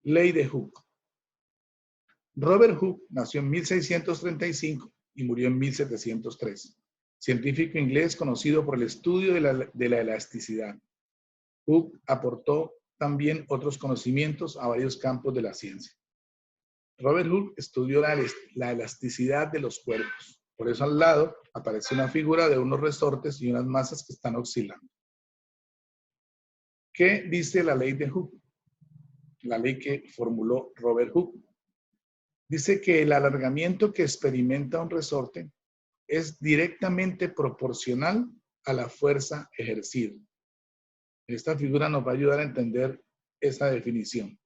Ley de Hooke. Robert Hooke nació en 1635 y murió en 1703. Científico inglés conocido por el estudio de la elasticidad. Hooke aportó también otros conocimientos a varios campos de la ciencia. Robert Hooke estudió la elasticidad de los cuerpos. Por eso al lado aparece una figura de unos resortes y unas masas que están oscilando. ¿Qué dice la ley de Hooke? La ley que formuló Robert Hooke. Dice que el alargamiento que experimenta un resorte es directamente proporcional a la fuerza ejercida. Esta figura nos va a ayudar a entender esa definición.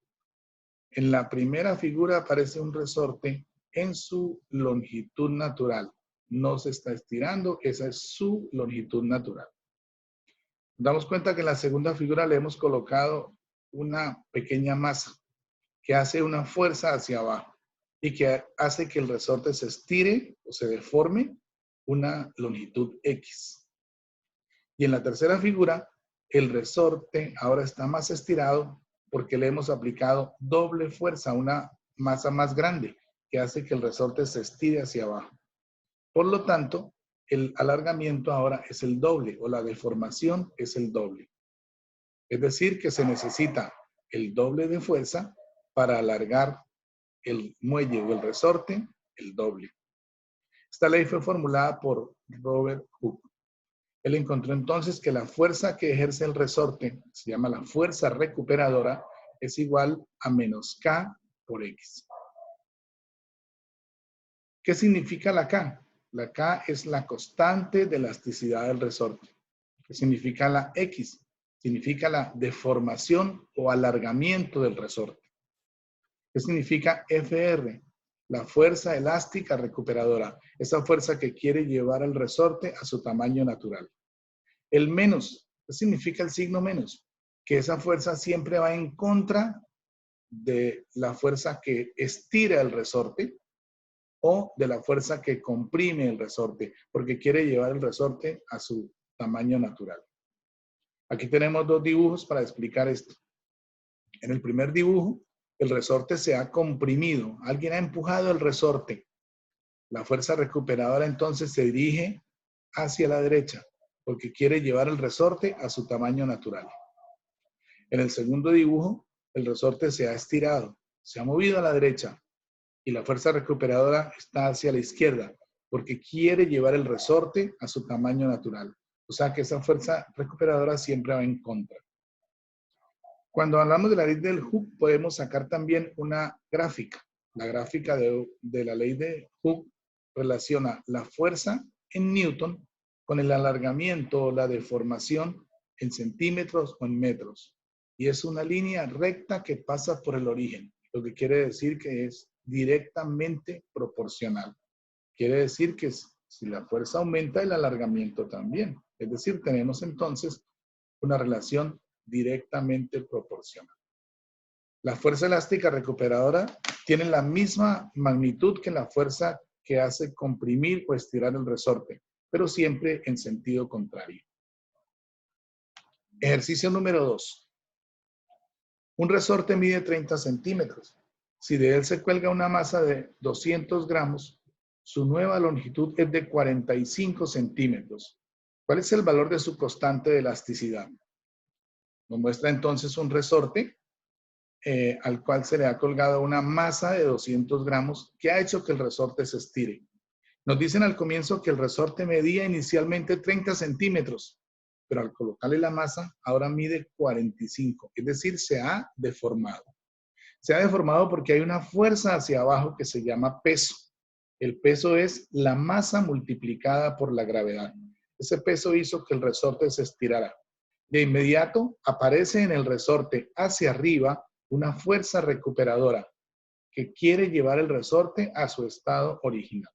En la primera figura aparece un resorte en su longitud natural. No se está estirando, esa es su longitud natural. Nos damos cuenta que en la segunda figura le hemos colocado una pequeña masa que hace una fuerza hacia abajo y que hace que el resorte se estire o se deforme una longitud X. Y en la tercera figura, el resorte ahora está más estirado porque le hemos aplicado doble fuerza a una masa más grande que hace que el resorte se estire hacia abajo. Por lo tanto, el alargamiento ahora es el doble o la deformación es el doble. Es decir, que se necesita el doble de fuerza para alargar el muelle o el resorte, el doble. Esta ley fue formulada por Robert Hooke. Él encontró entonces que la fuerza que ejerce el resorte, se llama la fuerza recuperadora, es igual a menos K por X. ¿Qué significa la K? La K es la constante de elasticidad del resorte. ¿Qué significa la X? Significa la deformación o alargamiento del resorte. ¿Qué significa FR? La fuerza elástica recuperadora. Esa fuerza que quiere llevar el resorte a su tamaño natural. El menos, ¿qué significa el signo menos? Que esa fuerza siempre va en contra de la fuerza que estira el resorte o de la fuerza que comprime el resorte, porque quiere llevar el resorte a su tamaño natural. Aquí tenemos dos dibujos para explicar esto. En el primer dibujo, el resorte se ha comprimido. Alguien ha empujado el resorte. La fuerza recuperadora entonces se dirige hacia la derecha, porque quiere llevar el resorte a su tamaño natural. En el segundo dibujo, el resorte se ha estirado, se ha movido a la derecha y la fuerza recuperadora está hacia la izquierda, porque quiere llevar el resorte a su tamaño natural. O sea que esa fuerza recuperadora siempre va en contra. Cuando hablamos de la ley del Hooke, podemos sacar también una gráfica. La gráfica de la ley de Hooke relaciona la fuerza en Newton con el alargamiento o la deformación en centímetros o en metros. Y es una línea recta que pasa por el origen, lo que quiere decir que es directamente proporcional. Quiere decir que si la fuerza aumenta, el alargamiento también. Es decir, tenemos entonces una relación directamente proporcional. La fuerza elástica recuperadora tiene la misma magnitud que la fuerza que hace comprimir o estirar el resorte, pero siempre en sentido contrario. Ejercicio número 2. Un resorte mide 30 centímetros. Si de él se cuelga una masa de 200 gramos, su nueva longitud es de 45 centímetros. ¿Cuál es el valor de su constante de elasticidad? Nos muestra entonces un resorte al cual se le ha colgado una masa de 200 gramos que ha hecho que el resorte se estire. Nos dicen al comienzo que el resorte medía inicialmente 30 centímetros, pero al colocarle la masa ahora mide 45, es decir, se ha deformado. Se ha deformado porque hay una fuerza hacia abajo que se llama peso. El peso es la masa multiplicada por la gravedad. Ese peso hizo que el resorte se estirara. De inmediato aparece en el resorte hacia arriba una fuerza recuperadora que quiere llevar el resorte a su estado original.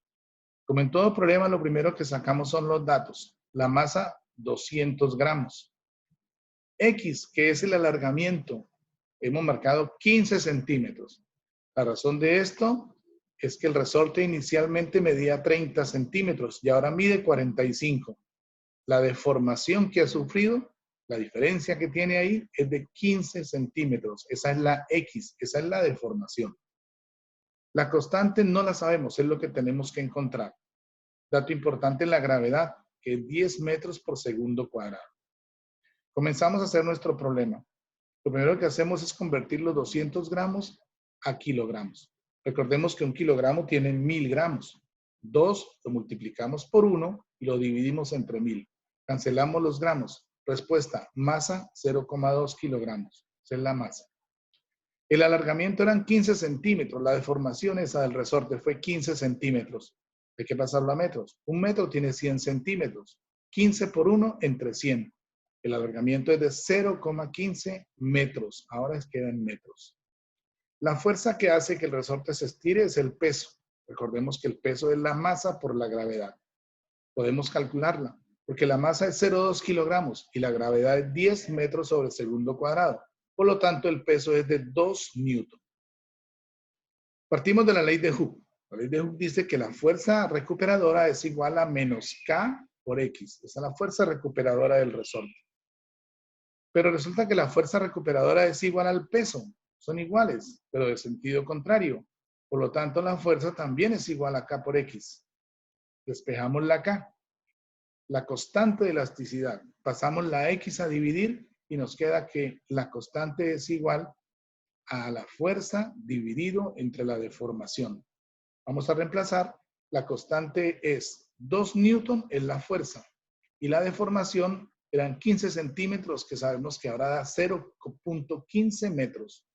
Como en todo problema, lo primero que sacamos son los datos. La masa, 200 gramos. X, que es el alargamiento, hemos marcado 15 centímetros. La razón de esto es que el resorte inicialmente medía 30 centímetros y ahora mide 45. La deformación que ha sufrido La diferencia que tiene ahí es de 15 centímetros. Esa es la X, esa es la deformación. La constante no la sabemos, es lo que tenemos que encontrar. Dato importante, la gravedad, que es 10 metros por segundo cuadrado. Comenzamos a hacer nuestro problema. Lo primero que hacemos es convertir los 200 gramos a kilogramos. Recordemos que un kilogramo tiene 1000 gramos. 2 lo multiplicamos por 1 y lo dividimos entre 1000. Cancelamos los gramos. Respuesta, masa 0,2 kilogramos. Esa es la masa. El alargamiento eran 15 centímetros. La deformación esa del resorte fue 15 centímetros. Hay que pasarlo a metros. Un metro tiene 100 centímetros. 15 por 1 entre 100. El alargamiento es de 0,15 metros. Ahora queda en metros. La fuerza que hace que el resorte se estire es el peso. Recordemos que el peso es la masa por la gravedad. Podemos calcularla, porque la masa es 0,2 kilogramos y la gravedad es 10 metros sobre segundo cuadrado. Por lo tanto, el peso es de 2 newton. Partimos de la ley de Hooke. La ley de Hooke dice que la fuerza recuperadora es igual a menos K por X. Esa es la fuerza recuperadora del resorte. Pero resulta que la fuerza recuperadora es igual al peso. Son iguales, pero de sentido contrario. Por lo tanto, la fuerza también es igual a K por X. Despejamos la K. La constante de elasticidad. Pasamos la X a dividir y nos queda que la constante es igual a la fuerza dividido entre la deformación. Vamos a reemplazar. La constante es 2 newton en la fuerza y la deformación eran 15 centímetros, que sabemos que ahora da 0,15 metros.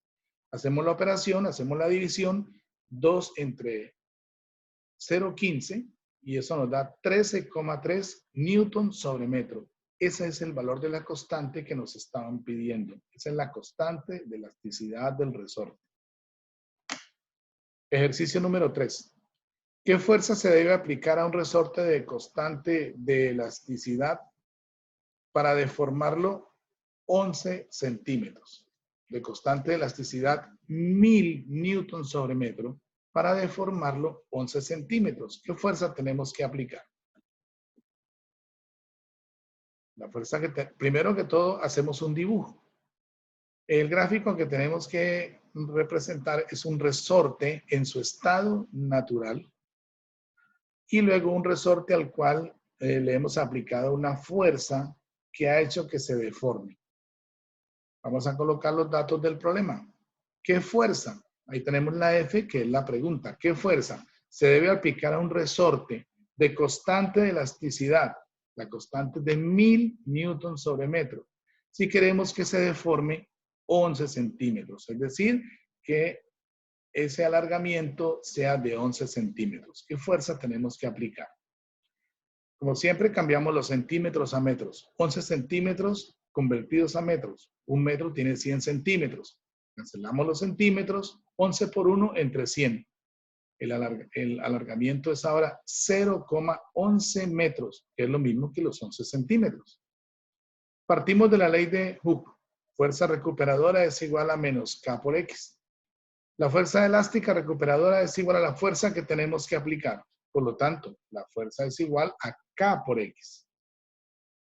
Hacemos la operación, hacemos la división, 2 entre 0,15 y eso nos da 13,3 newton sobre metro. Ese es el valor de la constante que nos estaban pidiendo. Esa es la constante de elasticidad del resorte. Ejercicio número 3. ¿Qué fuerza se debe aplicar a un resorte de constante de elasticidad para deformarlo 11 centímetros? De constante de elasticidad 1000 newton sobre metro para deformarlo 11 centímetros. ¿Qué fuerza tenemos que aplicar? La fuerza primero que todo hacemos un dibujo. El gráfico que tenemos que representar es un resorte en su estado natural y luego un resorte al cual le hemos aplicado una fuerza que ha hecho que se deforme. Vamos a colocar los datos del problema. ¿Qué fuerza? Ahí tenemos la F, que es la pregunta. ¿Qué fuerza se debe aplicar a un resorte de constante de elasticidad? La constante de 1000 newton sobre metro. Si queremos que se deforme 11 centímetros, es decir, que ese alargamiento sea de 11 centímetros. ¿Qué fuerza tenemos que aplicar? Como siempre, cambiamos los centímetros a metros. 11 centímetros convertidos a metros. Un metro tiene 100 centímetros. Cancelamos los centímetros. 11 por 1 entre 100. El alargamiento es ahora 0,11 metros, que es lo mismo que los 11 centímetros. Partimos de la ley de Hooke. Fuerza recuperadora es igual a menos K por X. La fuerza elástica recuperadora es igual a la fuerza que tenemos que aplicar. Por lo tanto, la fuerza es igual a K por X.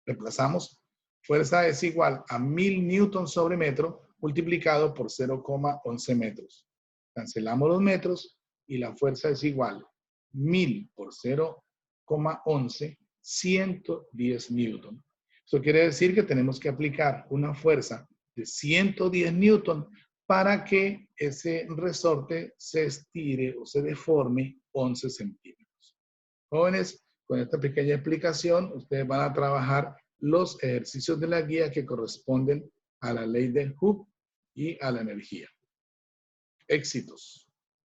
Reemplazamos. Fuerza es igual a 1000 newton sobre metro multiplicado por 0,11 metros. Cancelamos los metros y la fuerza es igual 1000 por 0,11, 110 newton. Eso quiere decir que tenemos que aplicar una fuerza de 110 newton para que ese resorte se estire o se deforme 11 centímetros. Jóvenes, con esta pequeña explicación, ustedes van a trabajar los ejercicios de la guía que corresponden a la ley de Hooke y a la energía. Éxitos.